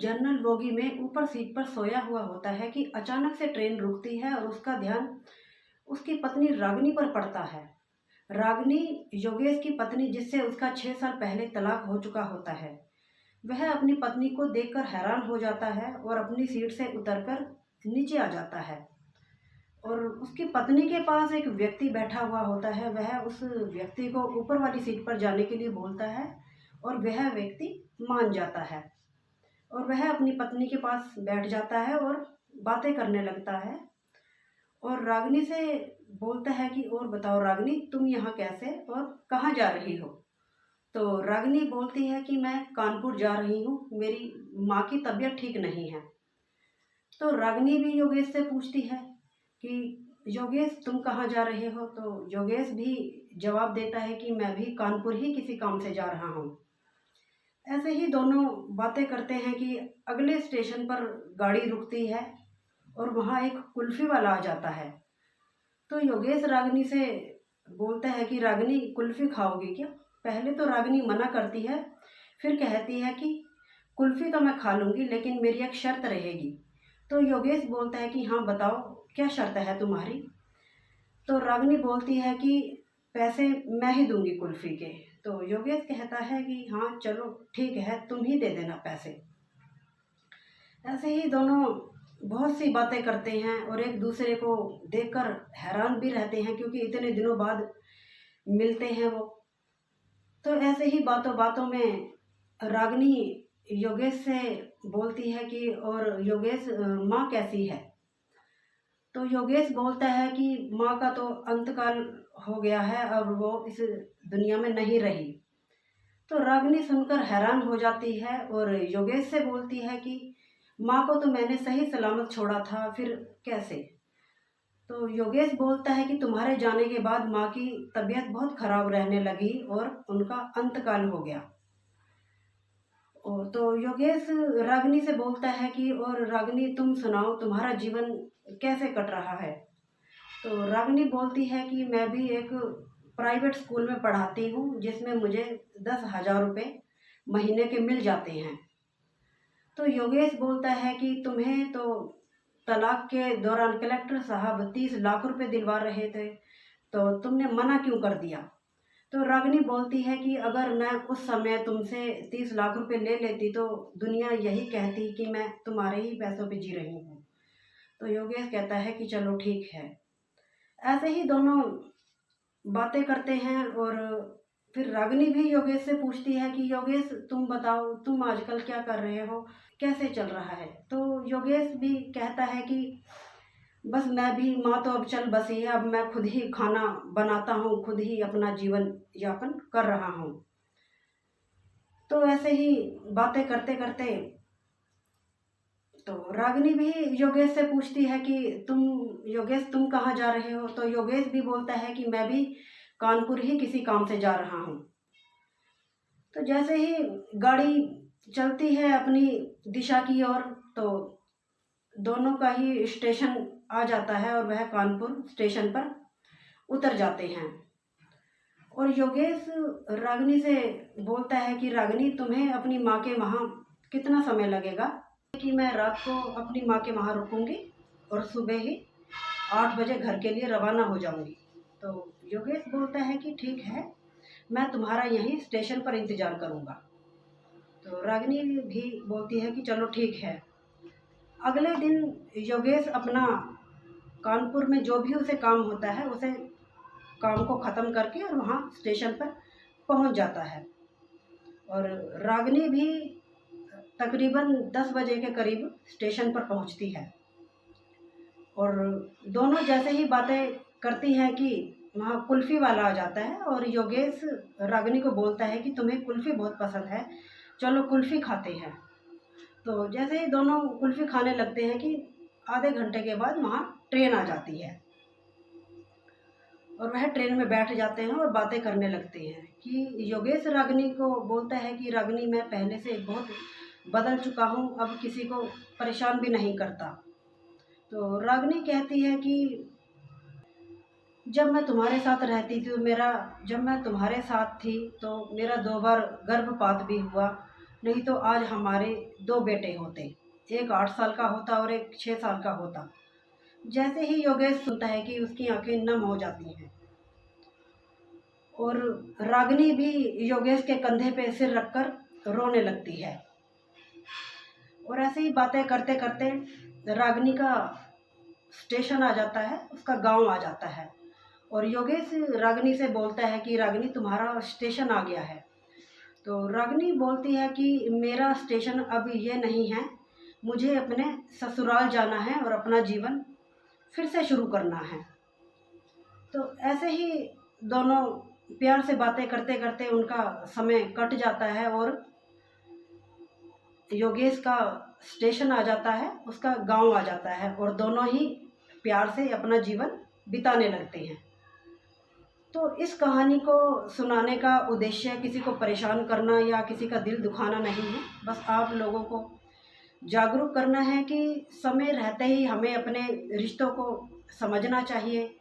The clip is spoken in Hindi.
जनरल बोगी में ऊपर सीट पर सोया हुआ होता है कि अचानक से ट्रेन रुकती है और उसका ध्यान उसकी पत्नी रागिनी पर पड़ता है। रागिनी योगेश की पत्नी, जिससे उसका 6 साल पहले तलाक हो चुका होता है। वह अपनी पत्नी को देखकर हैरान हो जाता है और अपनी सीट से उतरकर नीचे आ जाता है। और उसकी पत्नी के पास एक व्यक्ति बैठा हुआ होता है। वह उस व्यक्ति को ऊपर वाली सीट पर जाने के लिए बोलता है और वह व्यक्ति मान जाता है और वह अपनी पत्नी के पास बैठ जाता है और बातें करने लगता है। और रागिनी से बोलता है कि और बताओ रागिनी, तुम यहाँ कैसे और कहाँ जा रही हो। तो रागिनी बोलती है कि मैं कानपुर जा रही हूँ, मेरी माँ की तबीयत ठीक नहीं है। तो रागिनी भी योगेश से पूछती है कि योगेश तुम कहाँ जा रहे हो। तो योगेश भी जवाब देता है कि मैं भी कानपुर ही किसी काम से जा रहा हूँ। ऐसे ही दोनों बातें करते हैं कि अगले स्टेशन पर गाड़ी रुकती है और वहाँ एक कुल्फ़ी वाला आ जाता है। तो योगेश रागिनी से बोलता है कि रागिनी, कुल्फ़ी खाओगी क्या। पहले तो रागिनी मना करती है, फिर कहती है कि कुल्फ़ी तो मैं खा लूँगी, लेकिन मेरी एक शर्त रहेगी। तो योगेश बोलता है कि हाँ बताओ, क्या शर्त है तुम्हारी। तो रागिनी बोलती है कि पैसे मैं ही दूंगी कुल्फ़ी के। तो योगेश कहता है कि हाँ चलो ठीक है, तुम ही दे देना पैसे। ऐसे ही दोनों बहुत सी बातें करते हैं और एक दूसरे को देखकर हैरान भी रहते हैं, क्योंकि इतने दिनों बाद मिलते हैं वो। तो ऐसे ही बातों बातों में रागिनी योगेश से बोलती है कि और योगेश, माँ कैसी है। तो योगेश बोलता है कि माँ का तो अंतकाल हो गया है, अब वो इस दुनिया में नहीं रही। तो रागिनी सुनकर हैरान हो जाती है और योगेश से बोलती है कि माँ को तो मैंने सही सलामत छोड़ा था, फिर कैसे। तो योगेश बोलता है कि तुम्हारे जाने के बाद माँ की तबीयत बहुत खराब रहने लगी और उनका अंतकाल हो गया। और तो योगेश रागिनी से बोलता है कि और रागिनी, तुम सुनाओ, तुम्हारा जीवन कैसे कट रहा है। तो रागिनी बोलती है कि मैं भी एक प्राइवेट स्कूल में पढ़ाती हूँ, जिसमें मुझे 10,000 रुपये महीने के मिल जाते हैं। तो योगेश बोलता है कि तुम्हें तो तलाक के दौरान कलेक्टर साहब 30 लाख रुपए दिलवा रहे थे, तो तुमने मना क्यों कर दिया। तो रागिनी बोलती है कि अगर मैं उस समय तुमसे 30 लाख रुपए ले लेती तो दुनिया यही कहती कि मैं तुम्हारे ही पैसों पे जी रही हूँ। तो योगेश कहता है कि चलो ठीक है। ऐसे ही दोनों बातें करते हैं और फिर रागिनी भी योगेश से पूछती है कि योगेश तुम बताओ, तुम आजकल क्या कर रहे हो, कैसे चल रहा है। तो योगेश भी कहता है कि बस मैं भी, माँ तो अब चल बसी है, अब मैं खुद ही खाना बनाता हूँ, खुद ही अपना जीवन यापन कर रहा हूँ। तो ऐसे ही बातें करते करते तो रागिनी भी योगेश से पूछती है कि योगेश तुम कहाँ जा रहे हो। तो योगेश भी बोलता है कि मैं भी कानपुर ही किसी काम से जा रहा हूँ। तो जैसे ही गाड़ी चलती है अपनी दिशा की ओर, तो दोनों का ही स्टेशन आ जाता है और वह कानपुर स्टेशन पर उतर जाते हैं। और योगेश रागिनी से बोलता है कि रागिनी, तुम्हें अपनी माँ के वहाँ कितना समय लगेगा। कि मैं रात को अपनी माँ के वहाँ रुकूंगी और सुबह ही 8 बजे घर के लिए रवाना हो जाऊंगी। तो योगेश बोलता है कि ठीक है, मैं तुम्हारा यहीं स्टेशन पर इंतज़ार करूंगा। तो रागिनी भी बोलती है कि चलो ठीक है। अगले दिन योगेश अपना कानपुर में जो भी उसे काम होता है, उसे काम को ख़त्म करके और वहाँ स्टेशन पर पहुँच जाता है। और रागिनी भी तकरीबन 10 बजे के करीब स्टेशन पर पहुँचती है। और दोनों जैसे ही बातें करती हैं कि वहाँ कुल्फ़ी वाला आ जाता है और योगेश रागिनी को बोलता है कि तुम्हें कुल्फ़ी बहुत पसंद है, चलो कुल्फ़ी खाते हैं। तो जैसे ही दोनों कुल्फ़ी खाने लगते हैं कि आधे घंटे के बाद वहाँ ट्रेन आ जाती है और वह ट्रेन में बैठ जाते हैं और बातें करने लगते हैं। कि योगेश रागिनी को बोलता है कि रागिनी, मैं पहले से बहुत बदल चुका हूँ, अब किसी को परेशान भी नहीं करता। तो रागिनी कहती है कि जब मैं तुम्हारे साथ रहती थी, जब मैं तुम्हारे साथ थी तो मेरा 2 बार गर्भपात भी हुआ, नहीं तो आज हमारे 2 बेटे होते, एक 8 साल का होता और एक 6 साल का होता। जैसे ही योगेश सुनता है कि उसकी आंखें नम हो जाती हैं और रागिनी भी योगेश के कंधे पे सिर रखकर रोने लगती है। और ऐसे ही बातें करते करते रागिनी का स्टेशन आ जाता है, उसका गांव आ जाता है और योगेश रागिनी से बोलता है कि रागिनी तुम्हारा स्टेशन आ गया है। तो रागिनी बोलती है कि मेरा स्टेशन अब ये नहीं है, मुझे अपने ससुराल जाना है और अपना जीवन फिर से शुरू करना है। तो ऐसे ही दोनों प्यार से बातें करते करते उनका समय कट जाता है और योगेश का स्टेशन आ जाता है, उसका गांव आ जाता है और दोनों ही प्यार से अपना जीवन बिताने लगते हैं। तो इस कहानी को सुनाने का उद्देश्य किसी को परेशान करना या किसी का दिल दुखाना नहीं है, बस आप लोगों को जागरूक करना है कि समय रहते ही हमें अपने रिश्तों को समझना चाहिए,